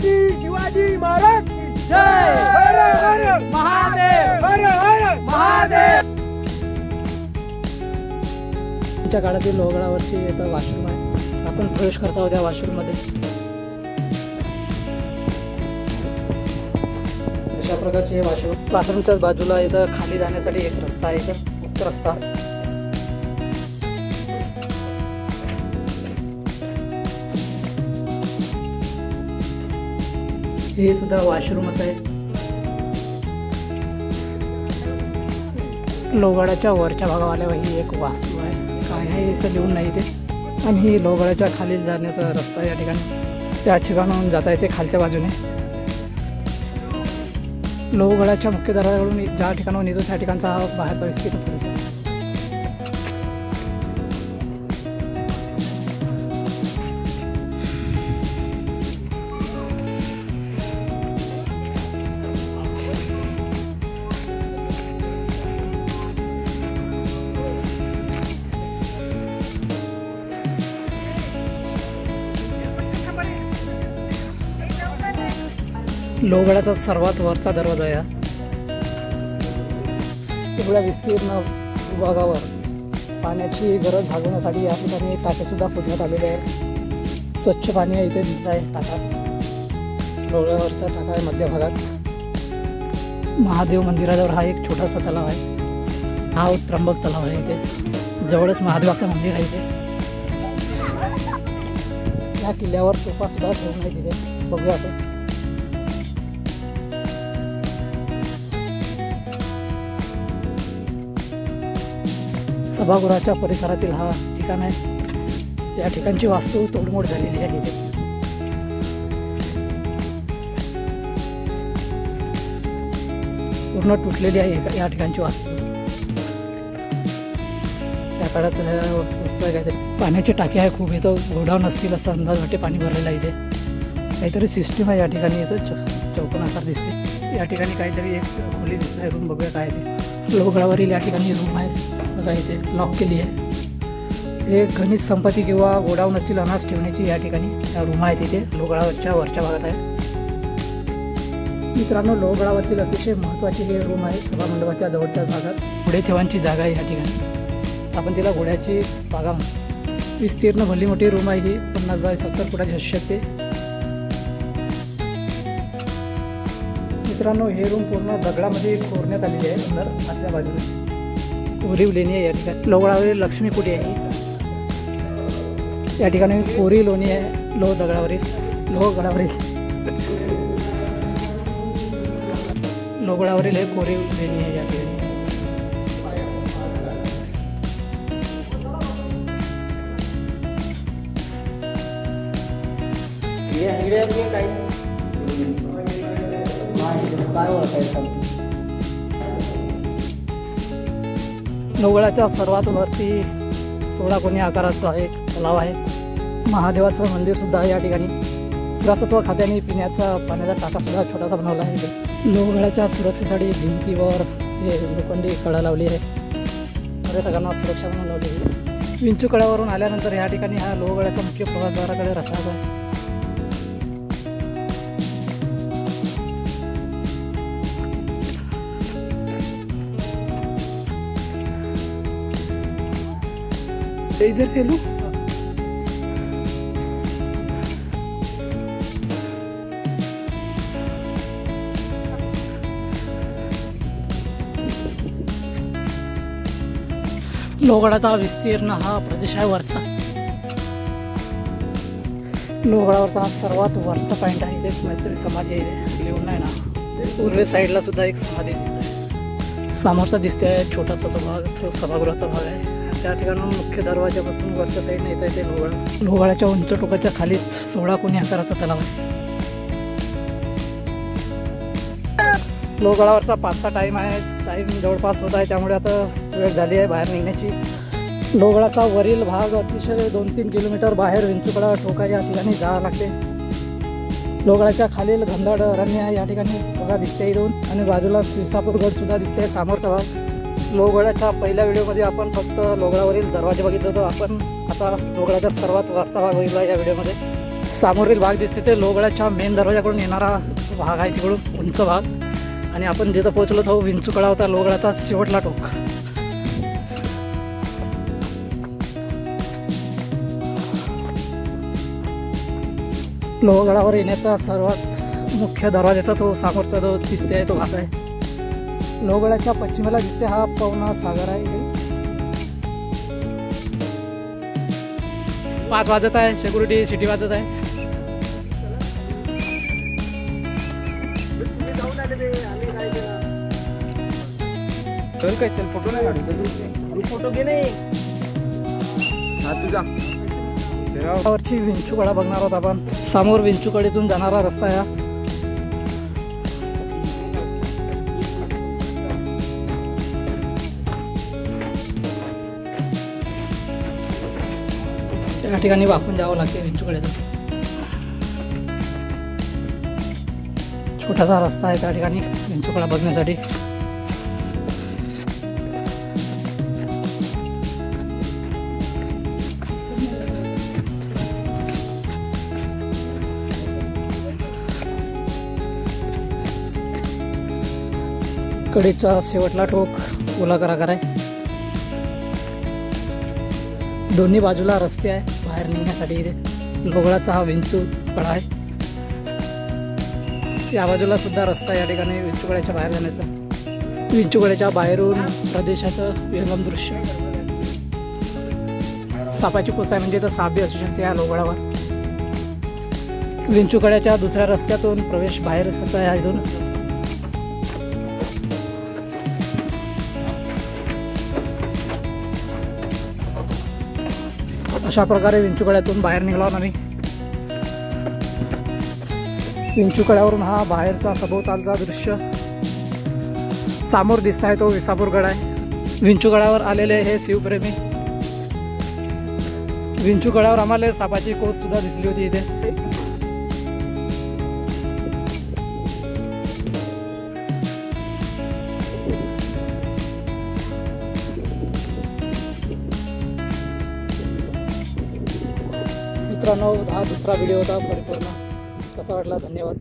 छत्रपती शिवाजी महाराज की जय। हर हर महादेव, हर हर महादेव। आमच्या काळातील लोहगडावरची इथं वॉशरूम आहे, आपण प्रवेश करत आहोत त्या वॉशरूम मध्ये। अशा प्रकारचे हे वॉशरूमच्याच बाजूला इथं खाली जाण्यासाठी एक रस्ता आहे, इथं मुक्त रस्ता। हे सुद्धा वॉशरूमच आहे। लोहगडाच्या वरच्या भागावाल्या ही एक वास्तू आहे, काय आहे इथं लिहून नाही ते। आणि ही लोहगडाच्या खाली जाण्याचा रस्ता या ठिकाणी, त्या ठिकाणाहून जाता येते खालच्या बाजूने। लोहगडाच्या मुख्य दरवाजाकडून ज्या ठिकाणाहून येतो त्या ठिकाणचा हा बाहेरचा विस्तीर्ण परिसर। लोहगडाचा सर्वात वरचा दरवाजा आहे। एवढ्या विस्तीर्ण विभागावर पाण्याची गरज भागवण्यासाठी या ठिकाणी टाके सुद्धा खोदण्यात आलेले आहे। स्वच्छ पाणी आहे इथे दिसत आहे टाका। लोहगडावरचा टाका आहे मध्य भागात। महादेव मंदिराजवळ हा एक छोटासा तलाव आहे, हा त्र्यंबक तलाव आहे। इथे जवळच महादेवाचं मंदिर आहे। इथे या किल्ल्यावर तोफा सुद्धा ठेवून आहे, तिथे बघूया आपण। सभागृहाच्या परिसरातील हा ठिकाण आहे। या ठिकाणची वास्तू तोडमोड झालेली आहे, इथे पूर्ण तुटलेली आहे या ठिकाणची वास्तू। त्या काळात वस्तू आहे काहीतरी, पाण्याची टाकी आहे खूप, इथं गोडाऊन असतील असं अंदाज वाटते। पाणी भरलेलं आहे इथे, काहीतरी सिस्टीम आहे या ठिकाणी। इथं चौकोन आकार दिसते, या ठिकाणी काहीतरी एक खोली दिसत आहे, रूम बघूया काय ते। लोहगडावरील या ठिकाणी रूम आहे बघा, इथे लॉक केली आहे। हे खनिज संपत्ती किंवा गोडाऊन असतील अनाज ठेवण्याची या ठिकाणी या रूम आहेत, इथे लोहगडावरच्या वरच्या भागात आहे। मित्रांनो, लोहगडावरतील अतिशय महत्त्वाची हे रूम आहे, सभामंडपाच्या जवळच्या भागात घोडे ठेवांची जागा आहे या ठिकाणी। आपण तिला घोड्याची बागा म्हणतो। विस्तीर्ण भली मोठी रूम आहे ही, 50 बाय 70 फुटाची असू शकते। मित्रांनो, हे रूम पूर्ण दगडामध्ये कोरण्यात आलेली आहे। अंदर आतल्या बाजूला कोरीव लेणी आहे या ठिकाणी। लोहगडावरील लक्ष्मीकुटी आहे या ठिकाणी, कोरीव लोणी आहे। लोहगडावरील हे कोरीव लेणी आहे या ठिकाणी। लोहगडाच्या सर्वात वरती 16 कोनी आकाराचा एक तलाव आहे। महादेवाचं मंदिर सुद्धा या ठिकाणी। पुरातत्व खात्याने पिण्याचा पाण्याचा टाका सुद्धा छोटासा बनवला आहे। लोहगडाच्या सुरक्षेसाठी भिंतीवर हे लोखंडी कळा लावली आहे, पर्यटकांना सुरक्षा म्हणून लावली आहे। विंचू कड्यावरून आल्यानंतर या ठिकाणी हा लोहगडाचा मुख्य प्रवेशद्वाराकडे रस्ता आहे। इधर से लो। लोहगडाचा विस्तीर्ण हा प्रदेश आहे वरचा। लोहगडावरचा हा सर्वात वरचा पॉइंट आहे। इथे मैत्री समाधी आहे, लिहून आहे ना। पूर्वे साईडला सुद्धा एक समाधी समोरचा दिसते आहे, छोटासा तो भाग, तो सभागृहाचा भाग आहे। त्या ठिकाणून मुख्य दरवाजापासून वरच्या साईडने येता येते लोहगड। लोहगडाच्या उंच टोकाच्या खाली 16 कोनी आकाराचा तलाव आहे। लोहगडावरचा 5चा टाईम आहे, टाईम जवळपास होत आहे, त्यामुळे आता वेळ झाली आहे बाहेर निघण्याची। लोहगडाचा वरील भाग अतिशय 2-3 किलोमीटर बाहेर विंचूकडा टोका या ठिकाणी जावं लागते। लोहगडाच्या खालील घनदाट अरण्य या ठिकाणी बघा दिसते इथून, आणि बाजूला सिरसापूरगड सुद्धा दिसते समोरचा भाग। लोहगडाच्या पहिल्या व्हिडिओमध्ये आपण फक्त लोहगडावरील दरवाजे बघितले होते, आपण आता लोहगडाच्या सर्वात वरचा भाग बघितला या व्हिडिओमध्ये। समोरील भाग दिसते ते लोहगडाच्या मेन दरवाजाकडून येणारा भाग आहे, तिकडून उंच भाग. आणि आपण जिथं पोहोचलो तो विंचुकडा होता, लोहगडाचा शेवटला टोक. लोहगडावर येण्याचा सर्वात मुख्य दरवाजाचा तो समोरचा जो दिसते आहे तो भाग आहे. लोहगडाच्या पश्चिमेला दिसते हा पवना सागर आहे. 5 वाजत आहे, सिक्युरिटी सिटी वाजत आहे. चल काय चल, फोटो नाही काढू, फोटो घे नाही. हा तुझा वरची विंचुकडा बघणार आहोत आपण. समोर विंचुकडेतून जाणारा रस्ता आहे. त्या ठिकाणी वाकून जावं लागते विंचुकड्यातून. छोटासा रस्ता आहे त्या ठिकाणी विंचुकडा बघण्यासाठी. कडेचा शेवटला टोक ओला करार आहे. दोन्ही बाजूला रस्ते आहे बाहेर निघण्यासाठी. इथे लोहगडाचा हा विंचुकडा आहे. या बाजूला सुद्धा रस्ता या ठिकाणी विंचुकड्याच्या बाहेर जाण्याचा. विंचुकड्याच्या बाहेरून प्रदेशाचं विहंगम दृश्य. सापाची कोस आहे म्हणजे तर साप बी असू शकते या लोहगडावर. विंचुकड्याच्या दुसऱ्या रस्त्यातून प्रवेश बाहेर होता आहे. इथून अशा प्रकारे विंचुकड्यातून बाहेर निघालो आम्ही. विंचुकड्यावरून हा बाहेरचा सभोवतालचा दृश्य. समोर दिसत आहे तो विसापूरगड आहे. विंचुकड्यावर आलेले हे शिवप्रेमी. विंचुकड्यावर आम्हाला सापाची कोस सुद्धा दिसली होती इथे. मित्रांनो, हा दुसरा व्हिडिओ होता परिपूर्ण. कसा वाटला धन्यवाद.